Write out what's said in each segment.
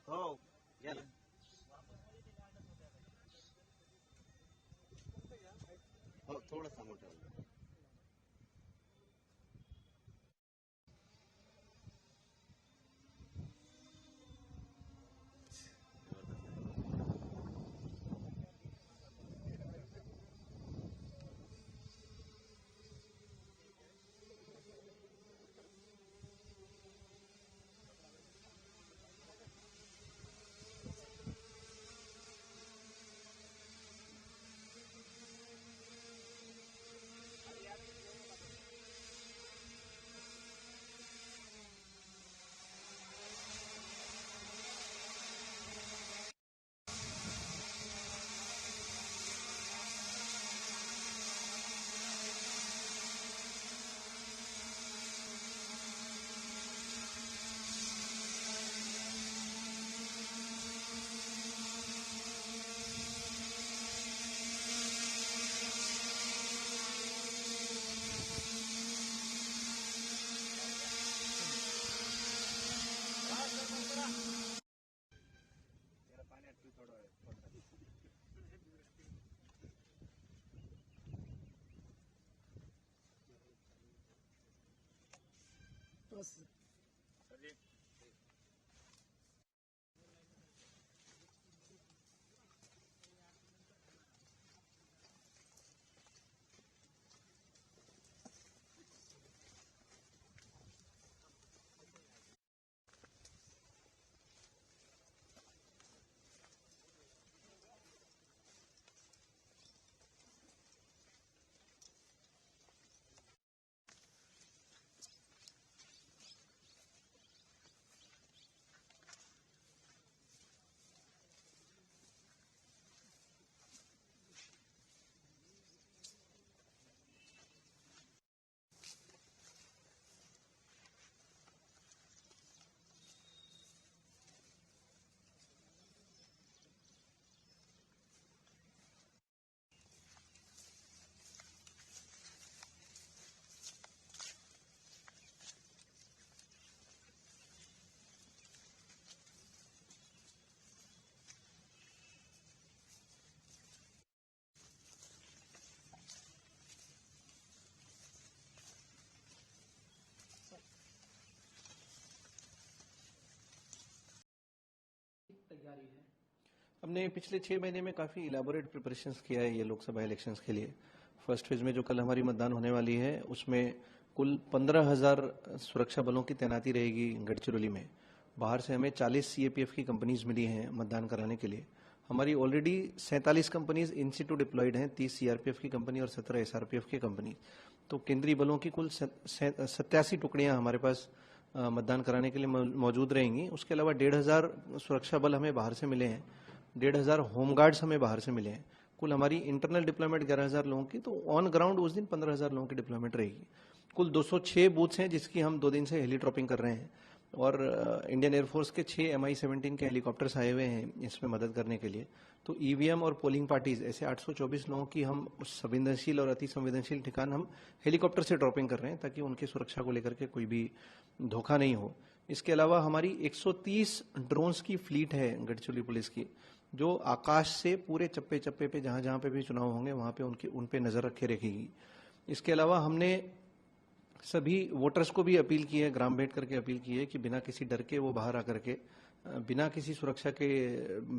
हो या ना. हो थोडं समोर ठेवलं. बस तैयारी है. हमने पिछले 6 महीने में काफ़ी इलाबोरेट प्रिपरेशंस किया है ये लोकसभा इलेक्शंस के लिए. फर्स्ट फेज में जो कल हमारी मतदान होने वाली है उसमें कुल 15,000 सुरक्षा बलों की तैनाती रहेगी गढ़चिरौली में. बाहर से हमें 40 सीएपीएफ की कंपनीज मिली हैं मतदान कराने के लिए. हमारी already 47 companies in situ deployed हैं, 30 सीआरपीएफ की कंपनी और 17 एसआरपीएफ की कंपनी. तो केंद्रीय बलों की कुल 87 टुकड़ियां हमारे पास मतदान कराने के लिए मौजूद रहेंगी. उसके अलावा 1,500 सुरक्षा बल हमें बाहर से मिले हैं, 1,500 होमगार्ड्स हमें बाहर से मिले हैं. कुल हमारी इंटरनल डिप्लॉयमेंट 11,000 लोगों की, तो ऑन ग्राउंड उस दिन 15,000 लोगों की डिप्लॉयमेंट रहेगी. कुल 206 बूथ्स हैं जिसकी हम 2 दिन से हेलीट्रॉपिंग कर रहे हैं. और इंडियन एयरफोर्स के 6 MI-17 के हेलीकॉप्टर्स आए हुए हैं इसमें मदद करने के लिए. तो ईवीएम और पोलिंग पार्टीज ऐसे 824 लोगों की हम उस संवेदनशील और अति संवेदनशील ठिकान हम हेलीकॉप्टर से ड्रॉपिंग कर रहे हैं ताकि उनकी सुरक्षा को लेकर के कोई भी धोखा नहीं हो. इसके अलावा हमारी 130 ड्रोन्स की फ्लीट है गढ़चिरौली पुलिस की, जो आकाश से पूरे चप्पे चप्पे पे जहां जहां पे भी चुनाव होंगे वहां पे उन पे नजर रखे रखेगी. इसके अलावा हमने सभी वोटर्स को भी अपील की है, ग्राम भेंट करके अपील की है कि बिना किसी डर के वो बाहर आकर के, बिना किसी सुरक्षा के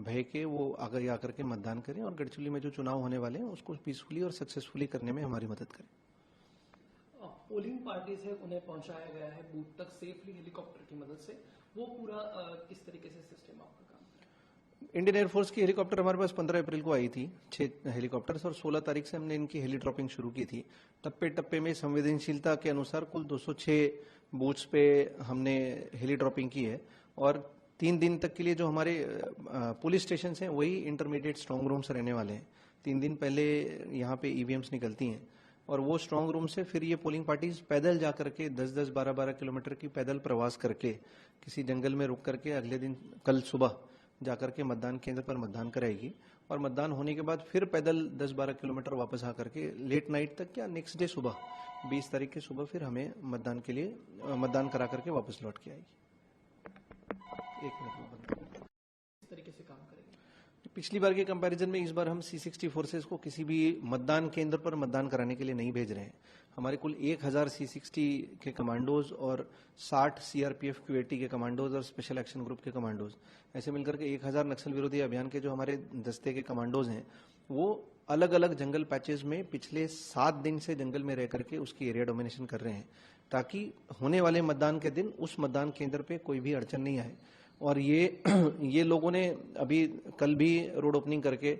भय के वो आगे आकर के मतदान करें और गढ़चिरौली में जो चुनाव होने वाले हैं उसको पीसफुली और सक्सेसफुली करने में हमारी मदद करें. पोलिंग पार्टी से उन्हें पहुंचाया गया है बूथ तक सेफली हेलीकॉप्टर की मदद से. वो पूरा किस तरीके से सिस्टम आपका काम है? इंडियन एयरफोर्स की हेलीकॉप्टर हमारे पास 15 अप्रैल को आई थी, 6 हेलीकॉप्टर्स, और 16 तारीख से हमने इनकी हेली ड्रॉपिंग शुरू की थी. टप्पे टप्पे में संवेदनशीलता के अनुसार कुल 206 बूथ्स पे हमने हेली ड्रॉपिंग की है. और 3 दिन तक के लिए जो हमारे पुलिस स्टेशन हैं वही इंटरमीडिएट स्ट्रांग रूम्स रहने वाले हैं. 3 दिन पहले यहाँ पे ईवीएम्स निकलती हैं और वो स्ट्रांग रूम से फिर ये पोलिंग पार्टीज पैदल जा करके 10-10, 12-12 किलोमीटर की पैदल प्रवास करके किसी जंगल में रुक करके अगले दिन कल सुबह जाकर के मतदान केंद्र पर मतदान कराएगी. और मतदान होने के बाद फिर पैदल 10-12 किलोमीटर वापस आकर के लेट नाइट तक या नेक्स्ट डे सुबह 20 तारीख की सुबह फिर हमें मतदान के लिए मतदान करा करके वापस लौट के आएगी. 1 मिनट में पिछली बार के कंपैरिजन में इस बार हम C60 फोर्सेस को किसी भी मतदान केंद्र पर मतदान कराने के लिए नहीं भेज रहे हैं। हमारे कुल 1000 C60 के कमांडोज और 60 CRPF QAT के कमांडोज और स्पेशल एक्शन ग्रुप के कमांडोज, ऐसे मिलकर के 1000 नक्सल विरोधी अभियान के जो हमारे दस्ते के कमांडोज हैं वो अलग अलग जंगल पैचेज में पिछले 7 दिन से जंगल में रह करके उसकी एरिया डोमिनेशन कर रहे हैं, ताकि होने वाले मतदान के दिन उस मतदान केंद्र पे कोई भी अड़चन नहीं आए। और ये लोगों ने अभी कल भी रोड ओपनिंग करके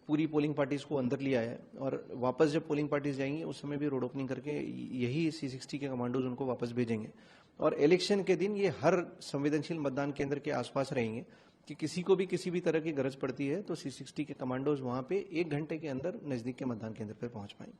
पूरी पोलिंग पार्टीज को अंदर लिया है, और वापस जब पोलिंग पार्टीज जाएंगी उस समय भी रोड ओपनिंग करके यही C60 के कमांडोज उनको वापस भेजेंगे। और इलेक्शन के दिन ये हर संवेदनशील मतदान केंद्र के आसपास रहेंगे कि किसी को भी किसी भी तरह की गरज पड़ती है तो C60 के कमांडोज वहां पे 1 घंटे के अंदर नजदीक के मतदान केंद्र पर पहुंच पाएंगे।